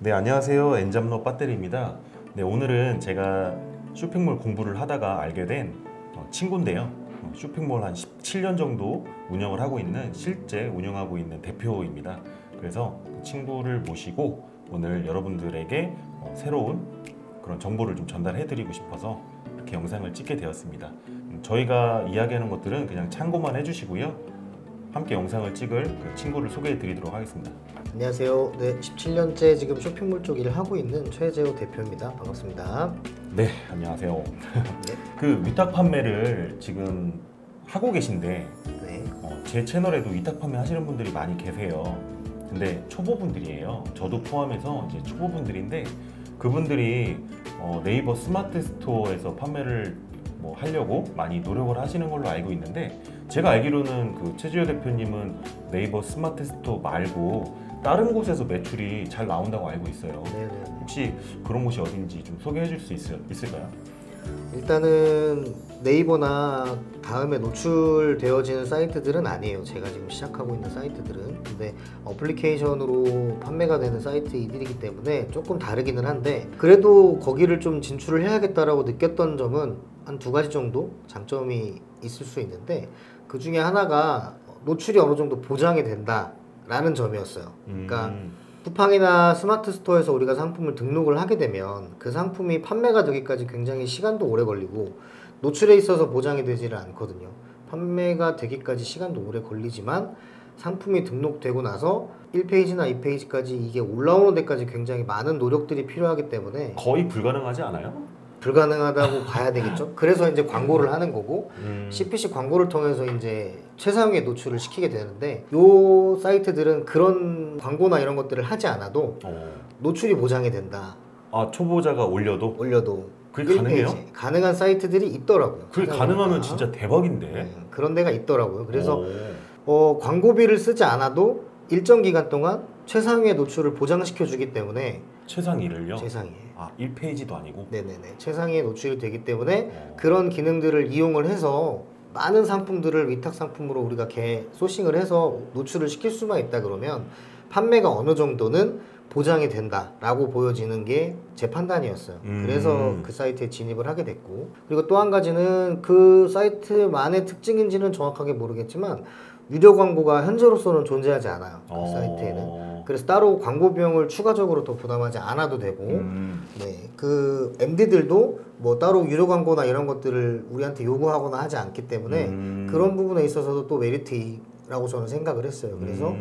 네, 안녕하세요. 엔잡러 배터리입니다. 네, 오늘은 제가 쇼핑몰 공부를 하다가 알게 된 친구인데요. 쇼핑몰 한 17년 정도 운영을 하고 있는, 실제 운영하고 있는 대표입니다. 그래서 그 친구를 모시고 오늘 여러분들에게 새로운 그런 정보를 좀 전달해 드리고 싶어서 이렇게 영상을 찍게 되었습니다. 저희가 이야기하는 것들은 그냥 참고만 해주시고요. 함께 영상을 찍을 그 친구를 소개해 드리도록 하겠습니다. 안녕하세요. 네, 17년째 지금 쇼핑몰 쪽 일을 하고 있는 최재호 대표입니다. 반갑습니다. 네, 안녕하세요. 네. 그 위탁 판매를 지금 하고 계신데 네. 제 채널에도 위탁 판매 하시는 분들이 많이 계세요. 근데 초보분들이에요. 저도 포함해서 이제 초보분들인데 그분들이 네이버 스마트 스토어에서 판매를 하려고 많이 노력을 하시는 걸로 알고 있는데, 제가 알기로는 그 최지호 대표님은 네이버 스마트 스토어 말고 다른 곳에서 매출이 잘 나온다고 알고 있어요. 네네. 혹시 그런 곳이 어딘지 좀 소개해 줄 수 있을까요? 일단은 네이버나 다음에 노출되어지는 사이트들은 아니에요. 제가 지금 시작하고 있는 사이트들은. 근데 어플리케이션으로 판매가 되는 사이트이기 때문에 조금 다르기는 한데, 그래도 거기를 좀 진출을 해야겠다라고 느꼈던 점은 한 두 가지 정도 장점이 있을 수 있는데, 그 중에 하나가 노출이 어느 정도 보장이 된다라는 점이었어요. 그러니까 쿠팡이나 스마트 스토어에서 우리가 상품을 등록을 하게 되면 그 상품이 판매가 되기까지 굉장히 시간도 오래 걸리고 노출에 있어서 보장이 되지를 않거든요. 판매가 되기까지 시간도 오래 걸리지만 상품이 등록되고 나서 1페이지나 2페이지까지 이게 올라오는 데까지 굉장히 많은 노력들이 필요하기 때문에 거의 불가능하지 않아요? 불가능하다고 봐야 되겠죠. 그래서 이제 광고를 하는 거고, CPC 광고를 통해서 이제 최상위의 노출을 시키게 되는데, 요 사이트들은 그런 광고나 이런 것들을 하지 않아도 노출이 보장이 된다. 아, 초보자가 올려도? 그게 1페이지. 가능해요? 가능한 사이트들이 있더라고요. 그게 가능하면 진짜 대박인데. 네, 그런 데가 있더라고요. 그래서 광고비를 쓰지 않아도 일정 기간 동안 최상위의 노출을 보장시켜 주기 때문에. 최상위를요? 최상위. 아, 1페이지도 아니고? 네네네. 최상위에 노출이 되기 때문에 그런 기능들을 이용을 해서 많은 상품들을 위탁 상품으로 우리가 소싱을 해서 노출을 시킬 수만 있다 그러면 판매가 어느 정도는 보장이 된다라고 보여지는 게 제 판단이었어요. 그래서 그 사이트에 진입을 하게 됐고, 그리고 또 한 가지는 그 사이트만의 특징인지는 정확하게 모르겠지만 유료 광고가 현재로서는 존재하지 않아요. 그 사이트에는. 그래서 따로 광고 비용을 추가적으로 더 부담하지 않아도 되고, 네, 그 MD들도 뭐 따로 유료 광고나 이런 것들을 우리한테 요구하거나 하지 않기 때문에 그런 부분에 있어서도 또 메리트라고 저는 생각을 했어요. 그래서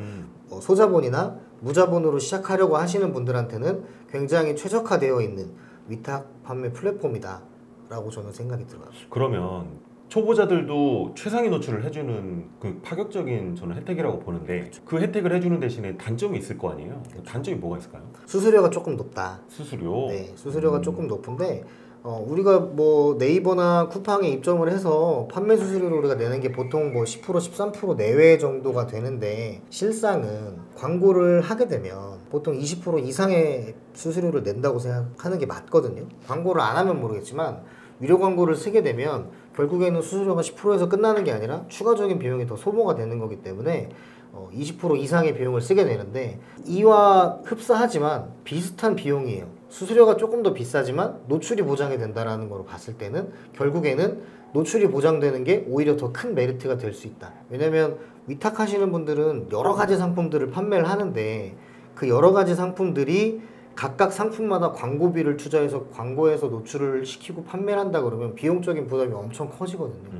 소자본이나 무자본으로 시작하려고 하시는 분들한테는 굉장히 최적화되어 있는 위탁 판매 플랫폼이다 라고 저는 생각이 들어요. 그러면 초보자들도 최상위 노출을 해주는 그 파격적인 저는 혜택이라고 보는데, 그 혜택을 해주는 대신에 단점이 있을 거 아니에요? 단점이 뭐가 있을까요? 수수료가 조금 높다. 수수료? 네, 수수료가 조금 높은데, 우리가 뭐 네이버나 쿠팡에 입점을 해서 판매 수수료를 우리가 내는 게 보통 뭐 10%, 13% 내외 정도가 되는데, 실상은 광고를 하게 되면 보통 20% 이상의 수수료를 낸다고 생각하는 게 맞거든요. 광고를 안 하면 모르겠지만 유료 광고를 쓰게 되면 결국에는 수수료가 10%에서 끝나는 게 아니라 추가적인 비용이 더 소모가 되는 거기 때문에 20% 이상의 비용을 쓰게 되는데, 이와 흡사하지만 비슷한 비용이에요. 수수료가 조금 더 비싸지만 노출이 보장이 된다라는 걸로 봤을 때는 결국에는 노출이 보장되는 게 오히려 더 큰 메리트가 될 수 있다. 왜냐면 위탁하시는 분들은 여러 가지 상품들을 판매를 하는데, 그 여러 가지 상품들이 각각 상품마다 광고비를 투자해서 광고에서 노출을 시키고 판매를 한다 그러면 비용적인 부담이 엄청 커지거든요.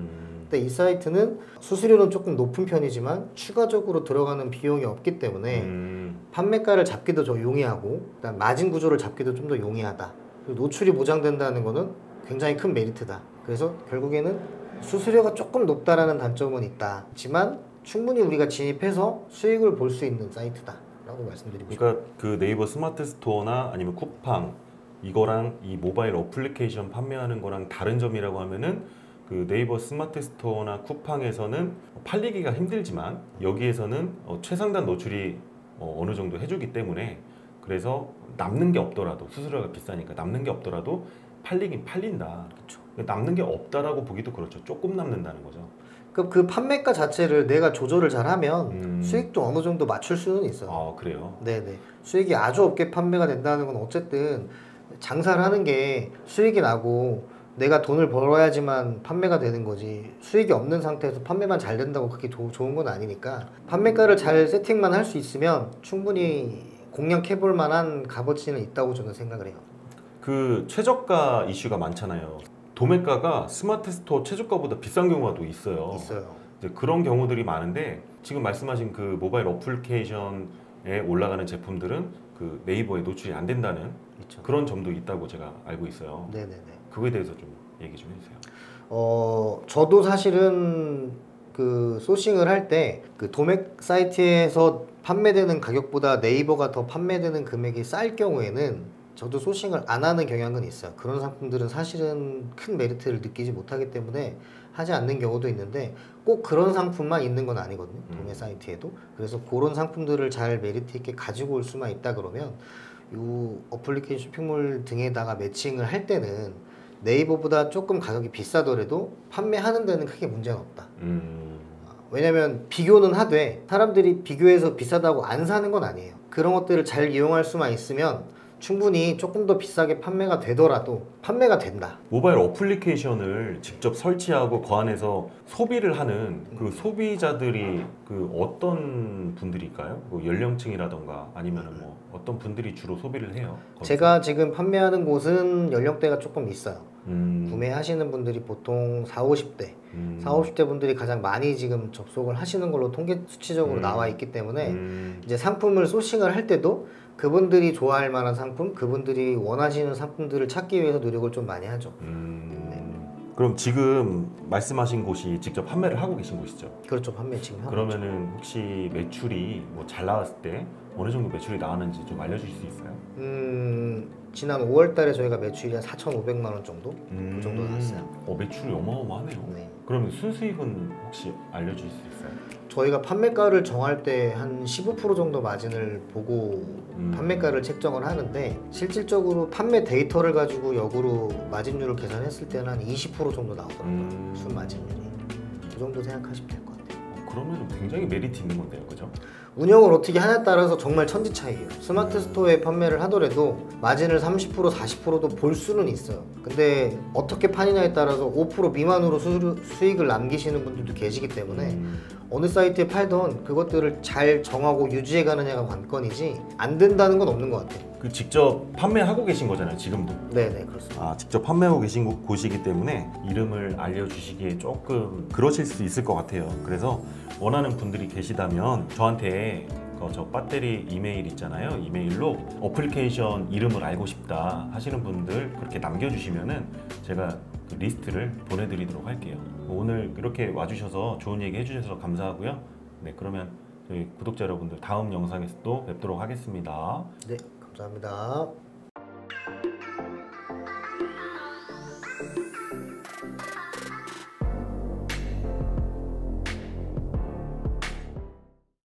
근데 이 사이트는 수수료는 조금 높은 편이지만 추가적으로 들어가는 비용이 없기 때문에 판매가를 잡기도 더 용이하고, 그다음 마진 구조를 잡기도 좀 더 용이하다. 그리고 노출이 보장된다는 거는 굉장히 큰 메리트다. 그래서 결국에는 수수료가 조금 높다라는 단점은 있다. 하지만 충분히 우리가 진입해서 수익을 볼 수 있는 사이트다 라고 말씀드리고 싶습니다. 그러니까 그 네이버 스마트 스토어나 아니면 쿠팡, 이거랑 이 모바일 어플리케이션 판매하는 거랑 다른 점이라고 하면은, 그 네이버 스마트 스토어나 쿠팡에서는 팔리기가 힘들지만 여기에서는 최상단 노출이 어느 정도 해주기 때문에, 그래서 남는 게 없더라도, 수수료가 비싸니까 남는 게 없더라도 팔리긴 팔린다. 그쵸. 남는 게 없다라고 보기도 그렇죠. 조금 남는다는 거죠. 그 판매가 자체를 내가 조절을 잘하면 수익도 어느 정도 맞출 수는 있어요. 아, 그래요? 네네. 수익이 아주 없게 판매가 된다는 건 어쨌든 장사를 하는 게 수익이 나고 내가 돈을 벌어야지만 판매가 되는 거지, 수익이 없는 상태에서 판매만 잘 된다고 그게 좋은 건 아니니까 판매가를 잘 세팅만 할 수 있으면 충분히 공략해볼 만한 값어치는 있다고 저는 생각을 해요. 그 최저가 이슈가 많잖아요. 도매가가 스마트 스토어 최저가보다 비싼 경우가 또 있어요. 있어요. 이제 그런 경우들이 많은데 지금 말씀하신 그 모바일 어플리케이션에 올라가는 제품들은 그 네이버에 노출이 안 된다는 있죠. 그런 점도 있다고 제가 알고 있어요. 네네네. 그거에 대해서 좀 얘기 좀 해주세요. 저도 사실은 그 소싱을 할 때 그 도매 사이트에서 판매되는 가격보다 네이버가 더 판매되는 금액이 쌀 경우에는 저도 소싱을 안 하는 경향은 있어요. 그런 상품들은 사실은 큰 메리트를 느끼지 못하기 때문에 하지 않는 경우도 있는데 꼭 그런 상품만 있는 건 아니거든요. 도매 사이트에도. 그래서 그런 상품들을 잘 메리트 있게 가지고 올 수만 있다 그러면 이 어플리케이션 쇼핑몰 등에다가 매칭을 할 때는 네이버보다 조금 가격이 비싸더라도 판매하는 데는 크게 문제는 없다. 왜냐면 비교는 하되 사람들이 비교해서 비싸다고 안 사는 건 아니에요. 그런 것들을 잘 이용할 수만 있으면 충분히 조금 더 비싸게 판매가 되더라도 판매가 된다. 모바일 어플리케이션을 직접 설치하고 그 안에서 소비를 하는 그 소비자들이 그 어떤 분들일까요? 뭐 연령층이라던가 아니면은 뭐 어떤 분들이 주로 소비를 해요? 거기서? 제가 지금 판매하는 곳은 연령대가 조금 있어요. 음, 구매하시는 분들이 보통 40, 50대 40, 50대 분들이 가장 많이 지금 접속을 하시는 걸로 통계 수치적으로 나와 있기 때문에 이제 상품을 소싱을 할 때도 그분들이 좋아할 만한 상품, 그분들이 원하시는 상품들을 찾기 위해서 노력을 좀 많이 하죠. 그럼 지금 말씀하신 곳이 직접 판매를 하고 계신 곳이죠? 그렇죠. 판매 지금 하고 그러면은 혹시 매출이 뭐 잘 나왔을 때 어느 정도 매출이 나왔는지 좀 알려주실 수 있어요? 지난 5월 달에 저희가 매출이 한 4,500만 원 정도? 그 정도 나왔어요. 매출이 어마어마하네요. 네. 그러면 순수익은 혹시 알려주실 수 있어요? 저희가 판매가를 정할 때 한 15% 정도 마진을 보고 판매가를 책정을 하는데 실질적으로 판매 데이터를 가지고 역으로 마진율을 계산했을 때는 한 20% 정도 나오더라고요. 순마진율이. 그 정도 생각하시면 될 것 같아요. 그러면 굉장히 메리트 있는 건데요, 그죠? 운영을 어떻게 하냐에 따라서 정말 천지 차이예요. 스마트 스토어에 판매를 하더라도 마진을 30% 40%도 볼 수는 있어요. 근데 어떻게 파느냐에 따라서 5% 미만으로 수익을 남기시는 분들도 계시기 때문에 어느 사이트에 팔던 그것들을 잘 정하고 유지해 가느냐가 관건이지 안 된다는 건 없는 것 같아요. 그 직접 판매하고 계신 거잖아요, 지금도. 네네, 그렇습니다. 아, 직접 판매하고 계신 곳이기 때문에 이름을 알려주시기에 조금 그러실 수 있을 것 같아요. 그래서 원하는 분들이 계시다면 저한테 저 배터리 이메일 있잖아요. 이메일로 어플리케이션 이름을 알고 싶다 하시는 분들 그렇게 남겨주시면은 제가 그 리스트를 보내드리도록 할게요. 오늘 이렇게 와주셔서 좋은 얘기 해주셔서 감사하고요. 네, 그러면 저희 구독자 여러분들 다음 영상에서 또 뵙도록 하겠습니다. 네, 감사합니다.